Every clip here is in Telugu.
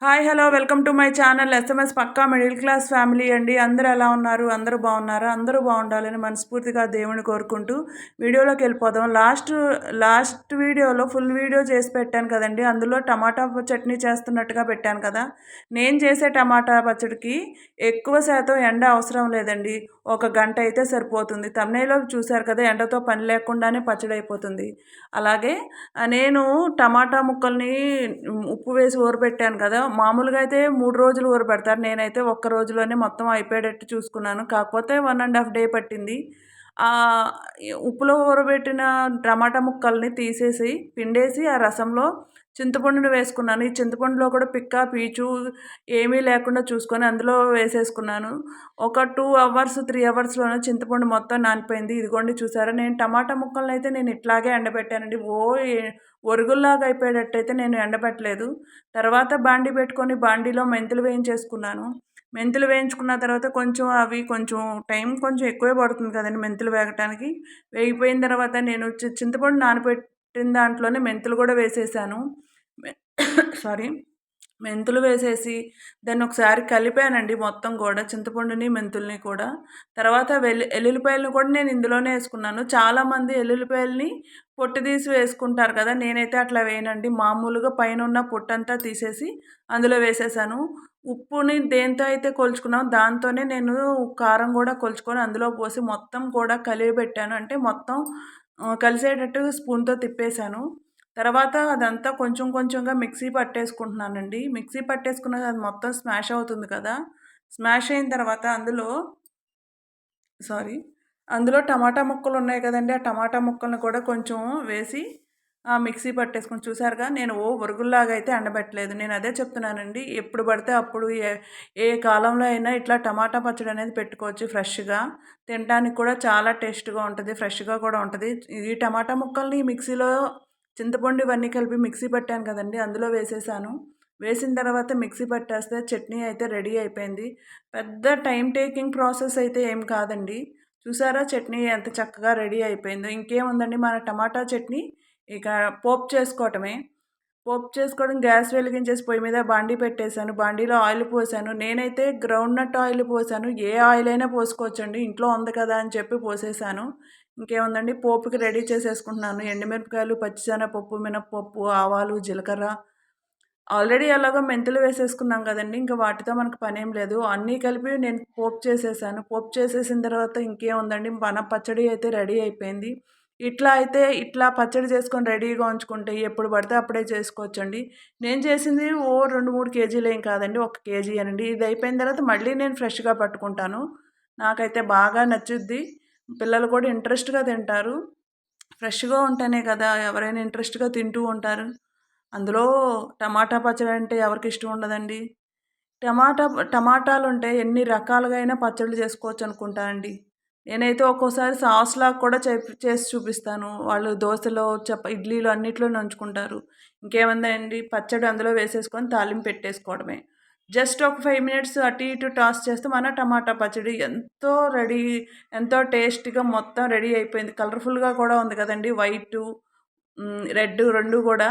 Hi hello welcome to my channel SMS పక్కా మిడిల్ క్లాస్ ఫ్యామిలీ అండి. అందరూ ఎలా ఉన్నారు? అందరూ బాగున్నారా? అందరూ బాగుండాలని మనస్ఫూర్తిగా దేవుని కోరుకుంటూ వీడియోలోకి వెళ్ళిపోదాం. లాస్ట్ వీడియోలో ఫుల్ వీడియో చేసి పెట్టాను కదండి. అందులో టమాటా చట్నీ చేస్తున్నట్టుగా పెట్టాను కదా. నేను చేసే టమాటా పచ్చడికి ఎక్కువ శాతం ఎండ అవసరం లేదండి. ఒక గంట అయితే సరిపోతుంది. తమ్నైలో చూశారు కదా, ఎండతో పని లేకుండానే పచ్చడి అయిపోతుంది. అలాగే నేను టమాటా ముక్కల్ని ఉప్పు వేసి ఊరబెట్టాను కదా. మామూలుగా అయితే 3 రోజులు ఊరబెడతారు. నేనైతే ఒక్క రోజులోనే మొత్తం అయిపోయేటట్టు చూసుకున్నాను. కాకపోతే 1½ డే పట్టింది. ఉప్పులో ఊరబెట్టిన టమాటా ముక్కల్ని తీసేసి పిండేసి ఆ రసంలో చింతపండుని వేసుకున్నాను. ఈ చింతపండులో కూడా పిక్క, పీచు ఏమీ లేకుండా చూసుకొని అందులో వేసేసుకున్నాను. ఒక 2 అవర్స్, 3 అవర్స్‌లోనే చింతపండు మొత్తం నానిపోయింది. ఇదిగోండి చూసారా, నేను టమాటా ముక్కలనైతే నేను ఇట్లాగే ఎండబెట్టానండి. ఒరుగుల్లాగా అయిపోయేటట్టయితే నేను ఎండబెట్టలేదు. తర్వాత బాండీ పెట్టుకొని బాండీలో మెంతులు వేయించేసుకున్నాను. మెంతులు వేయించుకున్న తర్వాత కొంచెం టైం కొంచెం ఎక్కువే పడుతుంది కదండి మెంతులు వేగటానికి. వేగిపోయిన తర్వాత నేను చింతపండు నానబెట్టిన దాంట్లోనే మెంతులు కూడా వేసేసాను. సారీ, మెంతులు వేసేసి దాన్ని ఒకసారి కలిపానండి మొత్తం కూడా, చింతపండుని మెంతుల్ని కూడా. తర్వాత ఎల్లుల్లిపాయలను కూడా నేను ఇందులోనే వేసుకున్నాను. చాలామంది ఎల్లుల్లిపాయలని పొట్టు తీసి వేసుకుంటారు కదా, నేనైతే అట్లా వేయనండి. మామూలుగా పైన ఉన్న పొట్టంతా తీసేసి అందులో వేసేసాను. ఉప్పుని దేంతో అయితే కొలుచుకున్నామో దాంతోనే నేను కారం కూడా కొలుచుకొని అందులో పోసి మొత్తం కూడా కలియబెట్టాను. అంటే మొత్తం కలిసేటట్టు స్పూన్తో తిప్పేశాను. తర్వాత అదంతా కొంచెం కొంచెంగా మిక్సీ పట్టేసుకుంటున్నానండి. మిక్సీ పట్టేసుకున్నది అది మొత్తం స్మాష్ అవుతుంది కదా. స్మాష్ అయిన తర్వాత అందులో టమాటా ముక్కలు ఉన్నాయి కదండి. ఆ టమాటా ముక్కలను కూడా కొంచెం వేసి మిక్సీ పట్టేసుకొని, చూసారుగా నేను ఒరుగుల్లాగా అయితే ఎండబెట్టలేదు. నేను అదే చెప్తున్నానండి. ఎప్పుడు పడితే అప్పుడు ఏ కాలంలో అయినా ఇట్లా టమాటా పచ్చడి అనేది పెట్టుకోవచ్చు ఫ్రెష్గా. తినడానికి కూడా చాలా టేస్ట్గా ఉంటుంది, ఫ్రెష్గా కూడా ఉంటుంది. ఈ టమాటా ముక్కల్ని మిక్సీలో చింతపండు ఇవన్నీ కలిపి మిక్సీ పట్టాను కదండి, అందులో వేసేసాను. వేసిన తర్వాత మిక్సీ పట్టేస్తే చట్నీ అయితే రెడీ అయిపోయింది. పెద్ద టైం టేకింగ్ ప్రాసెస్ అయితే ఏం కాదండి. చూసారా చట్నీ ఎంత చక్కగా రెడీ అయిపోయిందో. ఇంకేముందండి, మన టమాటా చట్నీ ఇక పోపు చేసుకోవటమే. పోపు చేసుకోవడం, గ్యాస్ వెలిగించేసి పొయ్యి మీద బాండీ పెట్టేశాను. బాండీలో ఆయిల్ పోసాను. నేనైతే గ్రౌండ్ నట్ ఆయిల్ పోసాను. ఏ ఆయిల్ అయినా పోసుకోవచ్చండి, ఇంట్లో ఉంది కదా అని చెప్పి పోసేసాను. ఇంకేముందండి, పోపుకి రెడీ చేసేసుకుంటున్నాను. ఎండుమిరపకాయలు, పచ్చిశనగపప్పు, మినప్పప్పు, ఆవాలు, జీలకర్ర. ఆల్రెడీ ఎలాగో మెంతులు వేసేసుకున్నాం కదండి, ఇంకా వాటితో మనకు పనేం లేదు. అన్నీ కలిపి నేను పోపు చేసేసాను. పోపు చేసేసిన తర్వాత ఇంకేముందండి, మన పచ్చడి అయితే రెడీ అయిపోయింది. ఇట్లా పచ్చడి చేసుకొని రెడీగా ఉంచుకుంటే ఎప్పుడు పడితే అప్పుడే చేసుకోవచ్చండి. నేను చేసింది 2, 3 కేజీలు ఏం కాదండి, 1 కేజీ అనండి. ఇది అయిపోయిన తర్వాత మళ్ళీ నేను ఫ్రెష్గా పట్టుకుంటాను. నాకైతే బాగా నచ్చుద్ది. పిల్లలు కూడా ఇంట్రెస్ట్గా తింటారు. ఫ్రెష్గా ఉంటేనే కదా ఎవరైనా ఇంట్రెస్ట్గా తింటూ ఉంటారు. అందులో టమాటా పచ్చడి అంటే ఎవరికి ఇష్టం ఉండదండి. టమాటాలుంటే ఎన్ని రకాలుగా అయినా పచ్చళ్ళు చేసుకోవచ్చు అనుకుంటానండి. నేనైతే ఒక్కోసారి సాస్‌లాగా కూడా చేసి చూపిస్తాను. వాళ్ళు దోసలో, ఇడ్లీలో అన్నిట్లో నంచుకుంటారు. ఇంకేముందండి, పచ్చడి అందులో వేసేసుకొని తాలింపు పెట్టేసుకోవడమే. జస్ట్ ఒక 5 మినిట్స్ అటు ఇటు టాస్ చేస్తే మన టమాటా పచ్చడి ఎంతో టేస్టీగా మొత్తం రెడీ అయిపోయింది. కలర్‌ఫుల్‌గా కూడా ఉంది కదండీ, వైటు, రెడ్ 2 కూడా.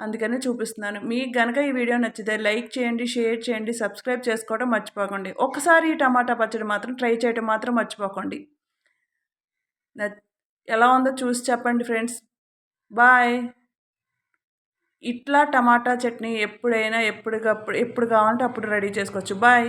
అందుకని చూపిస్తున్నాను. మీకు గనక ఈ వీడియో నచ్చితే లైక్ చేయండి, షేర్ చేయండి, సబ్స్క్రైబ్ చేసుకోవడం మర్చిపోకండి. ఒక్కసారి ఈ టమాటా పచ్చడి మాత్రం ట్రై చేయడం మాత్రం మర్చిపోకండి. ఎలా ఉందో చూసి చెప్పండి ఫ్రెండ్స్. బాయ్. ఇట్లా టమాటా చట్నీ ఎప్పుడైనా ఎప్పుడు కావాలంటే అప్పుడు రెడీ చేసుకోవచ్చు. బాయ్.